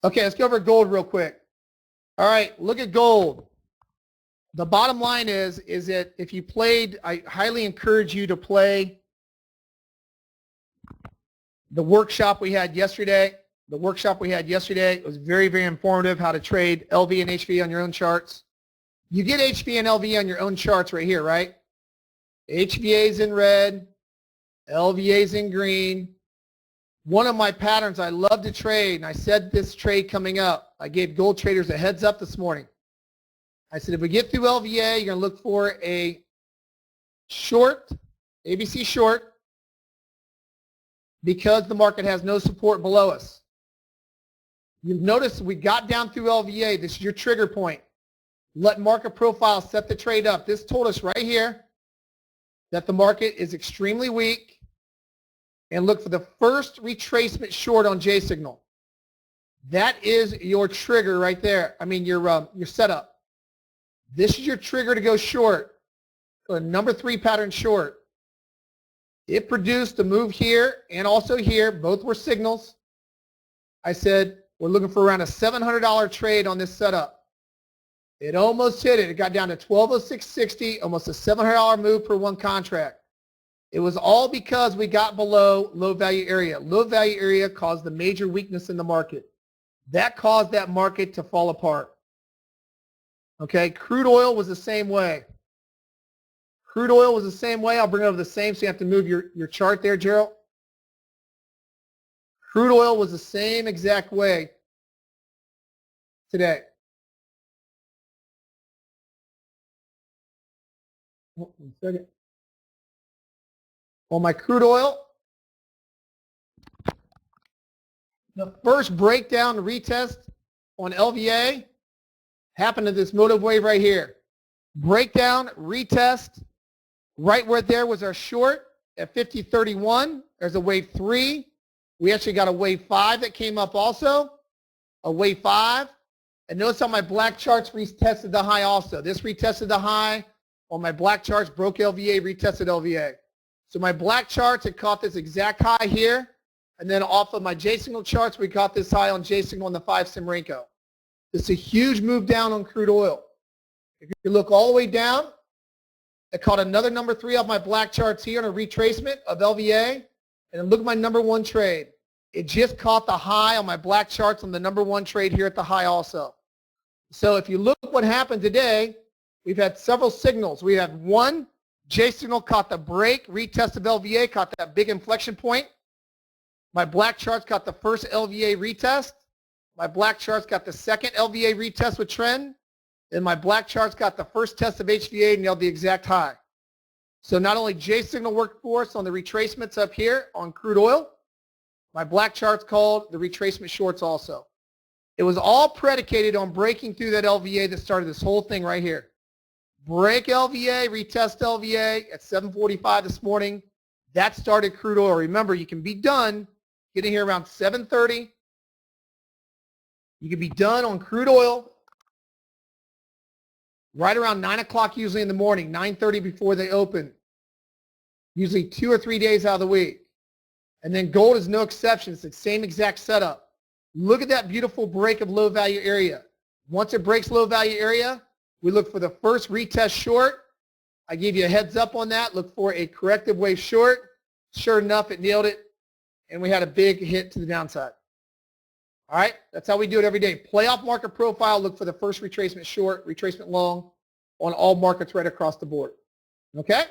Okay, let's go over gold real quick. All right, look at gold. The bottom line is that if you played, I highly encourage you to play the workshop we had yesterday. The workshop we had yesterday was very, very informative, how to trade LV and HV on your own charts. You get HV and LV on your own charts right here, right? HVA's in red, LVA's in green. One of my patterns I love to trade, and I said this trade coming up, I gave gold traders a heads up this morning. I said if we get through LVA, you're going to look for a short, ABC short, because the market has no support below us. You've noticed we got down through LVA. This is your trigger point. Let market profile set the trade up. This told us right here that the market is extremely weak, and look for the first retracement short on Jaysignal. That is your trigger right there. I mean your setup. This is your trigger to go short. A number 3 pattern short. It produced a move here and also here. Both were signals. I said we're looking for around a $700 trade on this setup. It almost hit it. It got down to 1206.60, almost a $700 move per one contract. It was all because we got below low value area. Low value area caused the major weakness in the market. That caused that market to fall apart. Okay, crude oil was the same way. Crude oil was the same way. I'll bring it over the same, so you have to move your chart there, Gerald. Crude oil was the same exact way today. Oh, 1 second. On my crude oil, the first breakdown retest on LVA happened to this motive wave right here. Breakdown, retest, right where there was our short at 50.31. There's a wave 3. We actually got a wave 5 that came up also, a wave 5. And notice how my black charts retested the high also. This retested the high on my black charts, broke LVA, retested LVA. So my black charts had caught this exact high here, and then off of my Jaysignal charts, we caught this high on Jaysignal on the 5 sim Renko. This is a huge move down on crude oil. If you look all the way down, it caught another number 3 off my black charts here on a retracement of LVA, and then look at my number 1 trade. It just caught the high on my black charts on the number 1 trade here at the high also. So if you look what happened today, we've had several signals. We had one, Jaysignal caught the break, retest of LVA, caught that big inflection point. My black charts got the first LVA retest. My black charts got the second LVA retest with trend. And my black charts got the first test of HVA and nailed the exact high. So not only Jaysignal worked for us on the retracements up here on crude oil, my black charts called the retracement shorts also. It was all predicated on breaking through that LVA that started this whole thing right here. Break LVA, retest LVA at 7:45 this morning. That started crude oil. Remember, you can be done getting here around 7:30. You can be done on crude oil right around 9 o'clock usually in the morning, 9:30 before they open. Usually 2 or 3 days out of the week. And then gold is no exception. It's the same exact setup. Look at that beautiful break of low value area. Once it breaks low value area, we look for the first retest short. I gave you a heads up on that. Look for a corrective wave short. Sure enough, it nailed it, and we had a big hit to the downside. All right, that's how we do it every day. Play off market profile, look for the first retracement short, retracement long on all markets right across the board. Okay?